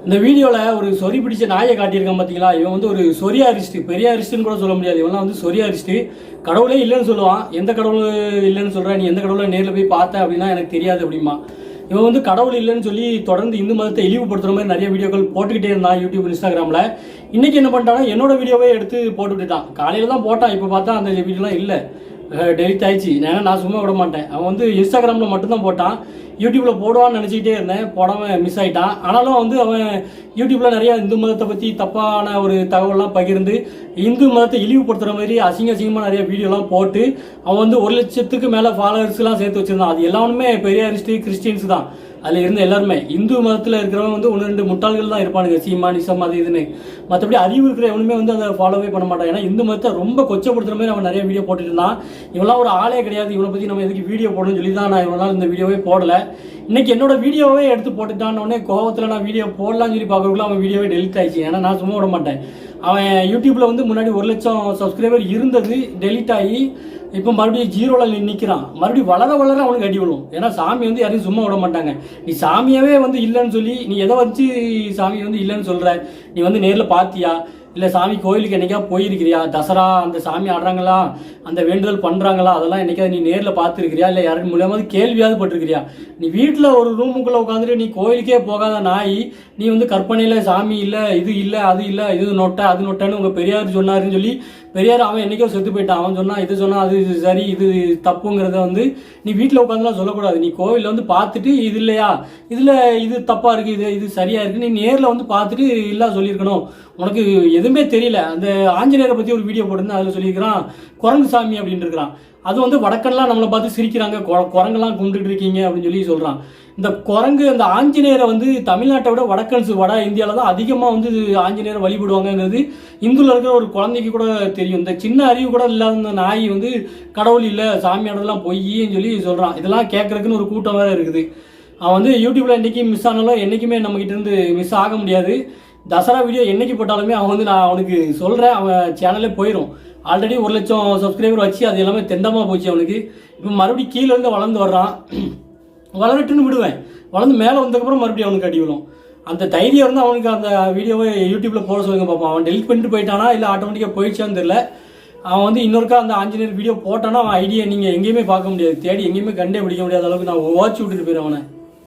இந்த வீடியோவில் ஒரு சொறி பிடிச்ச நாயை காட்டியிருக்கான் பார்த்தீங்களா. இவன் வந்து ஒரு சொரி அரிஸ்ட், பெரிய அரிஸ்ட்னு கூட சொல்ல முடியாது. இவன்லாம் வந்து சொரி அரிஸ்ட். கடவுளே இல்லைன்னு சொல்லுவான். எந்த கடவுள் இல்லைன்னு சொல்கிற, நீ எந்த கடவுளை நேரில் போய் பார்த்த அப்படின்னா எனக்கு தெரியாது அப்படிமா. இவன் வந்து கடவுள் இல்லைன்னு சொல்லி தொடர்ந்து இந்து மதத்தை இழிவுபடுத்துகிற மாதிரி நிறைய வீடியோக்கள் போட்டுக்கிட்டே இருந்தான் யூடியூப், இன்ஸ்டாகிராமில். இன்றைக்கி என்ன பண்ணிட்டானா, என்னோட வீடியோவே எடுத்து போட்டு விட்டுட்டான். காலையில் தான் போட்டான், இப்போ பார்த்தா அந்த வீடியோலாம் இல்லை, டெலிட் ஆயிடுச்சு. ஏன்னா நான் சும்மா விட மாட்டேன். அவன் வந்து இன்ஸ்டாகிராமில் மட்டும்தான் போட்டான். யூடியூப்பில் போடுவான்னு நினச்சிக்கிட்டே இருந்தேன், போடாமல் மிஸ் ஆகிட்டான். ஆனாலும் வந்து அவன் யூடியூப்பில் நிறையா இந்து மதத்தை பற்றி தப்பான ஒரு தகவலாம் பகிர்ந்து இந்து மதத்தை இழிவுபடுத்துகிற மாதிரி அசிங்கமாக நிறைய வீடியோலாம் போட்டு அவன் வந்து 1 லட்சத்துக்கு மேலே ஃபாலோவர்ஸ்லாம் சேர்த்து வச்சுருந்தான். அது எல்லாமே பெரியாரிஸ்ட் கிறிஸ்டின்ஸ் தான். அதில் இருந்த எல்லாருமே இந்து மதத்தில் இருக்கிறவங்க வந்து 1-2 முட்டாள்கள் தான் இருப்பானுங்க, சீமானிசம் அது இதுன்னு. மற்றபடி அறிவு இருக்கிற எவனுமே வந்து அதை ஃபாலோவே பண்ண மாட்டான். ஏன்னா இந்து மதத்தை ரொம்ப கொச்சப்படுத்துகிற மாதிரி அவன் நிறைய வீடியோ போட்டுட்டு இருந்தான். இவெல்லாம் ஒரு ஆளே கிடையாது, இவனை பற்றி நம்ம எதுக்கு வீடியோ போடணும்னு சொல்லி தான் நான் இவனால் இந்த வீடியோவே போடலை. இன்றைக்கி என்னோட வீடியோவே எடுத்து போட்டுட்டான்னொடனே கோவத்தில் நான் வீடியோ போடலாம்னு சொல்லி பார்க்கறதுக்குள்ள அவன் வீடியோவே டெலிட் ஆயிடுச்சு. ஏன்னா நான் சும்மா விட மாட்டேன். அவன் யூடியூப்பில் வந்து முன்னாடி 1 லட்சம் சப்ஸ்கிரைபர் இருந்தது, டெலிட் ஆகி இப்போ மறுபடியும் 0ல் நிற்கிறான். மறுபடியும் வளர அவனுக்கு அடி விழும். ஏன்னா சாமி வந்து யாரையும் சும்மா விட மாட்டாங்க. நீ சாமியாவே வந்து இல்லைன்னு சொல்லி நீ எதை வச்சு சாமி வந்து இல்லைன்னு சொல்கிற? நீ வந்து நேரில் பார்த்தியா? இல்லை சாமி கோயிலுக்கு என்னைக்கா போயிருக்கிறியா? தசரா அந்த சாமி ஆடுறாங்களா, அந்த வேண்டுதல் பண்ணுறாங்களா, அதெல்லாம் என்னைக்காவது நீ நேரில் பார்த்துருக்கிறியா? இல்லை யாருக்கு மூலியமாக கேள்வியாவது பட்டிருக்கிறியா? நீ வீட்டில் ஒரு ரூமுக்குள்ளே உட்காந்துட்டு நீ கோயிலுக்கே போகாத நாய், நீ வந்து கற்பனையில் சாமி இல்லை, இது இல்லை, அது இல்லை, இது நொட்டை அது நொட்டைன்னு உங்கள் பெரியார் சொன்னாருன்னு சொல்லி, பெரியார் அவன் என்றைக்கோ செத்து போயிட்டான். அவன் சொன்னான், இது சொன்னால் அது சரி, இது தப்புங்கிறத வந்து நீ வீட்டில் உட்காந்துலாம் சொல்லக்கூடாது. நீ கோவிலில் வந்து பார்த்துட்டு இது இல்லையா, இதில் இது தப்பாக இருக்குது, இது சரியாக இருக்குது, நீ நேரில் வந்து பார்த்துட்டு இல்லை சொல்லியிருக்கணும். உனக்கு எதுவுமே தெரியல. அந்த ஆஞ்சநேயரை பற்றி ஒரு வீடியோ போட்டிருந்தேன், அதில் சொல்லியிருக்கிறான் குரங்கு சாமி அப்படின்னு இருக்கிறான். அது வந்து வடக்கெல்லாம் நம்மளை பார்த்து சிரிக்கிறாங்க, குரங்கெல்லாம் கும்பிட்டுட்டு இருக்கீங்க அப்படின்னு சொல்லி சொல்கிறான். இந்த குரங்கு அந்த ஆஞ்சநேயரை வந்து தமிழ்நாட்டை விட வட இந்தியாவில் தான் அதிகமாக வந்து ஆஞ்சநேயரை வழிபடுவாங்கங்கிறது இந்துவில் இருக்கிற ஒரு குழந்தைக்கு கூட தெரியும். இந்த சின்ன அறிவு கூட இல்லாத இந்த நாய் வந்து கடவுள் இல்லை, சாமியானதெல்லாம் பொய்ன்னு சொல்லி சொல்கிறான். இதெல்லாம் கேட்குறதுக்குன்னு ஒரு கூட்டம் வேறு இருக்குது. அவன் வந்து யூடியூப்பில் என்றைக்கு மிஸ் ஆனாலும் என்றைக்குமே நம்மகிட்ட இருந்து மிஸ் ஆக முடியாது. தசரா வீடியோ என்றைக்கு போட்டாலுமே அவன் வந்து நான் அவனுக்கு சொல்கிறேன், அவன் சேனலே போயிடும். ஆல்ரெடி 1 லட்சம் சப்ஸ்கிரைபர் வச்சு அது எல்லாமே தெண்டமாக போச்சு அவனுக்கு. இப்போ மறுபடியும் கீழே இருந்து வளர்ந்து வர்றான். வளரட்டுன்னு விடுவேன், வளர்ந்து மேலே வந்ததுக்கப்புறம் மறுபடியும் அவனுக்கு அடி விழும். அந்த தைரியம் வந்து அவனுக்கு அந்த வீடியோவை யூடியூப்பில் போட சொல்லுங்க பார்ப்பான். அவன் டெலிட் பண்ணிட்டு போயிட்டானா இல்லை ஆட்டோமேட்டிக்காக போயிடுச்சான்னு தெரியல. அவன் வந்து இன்னொருக்கா அந்த ஆஞ்சநேயர் வீடியோ போட்டானா அவன் ஐடியா நீங்கள் எங்கேயுமே பார்க்க முடியாது, தேடி எங்கேயுமே கண்டே பிடிக்க முடியாத அளவுக்கு நான் ஓச்சு விட்டுட்டு போயிடுவேன் அவனை.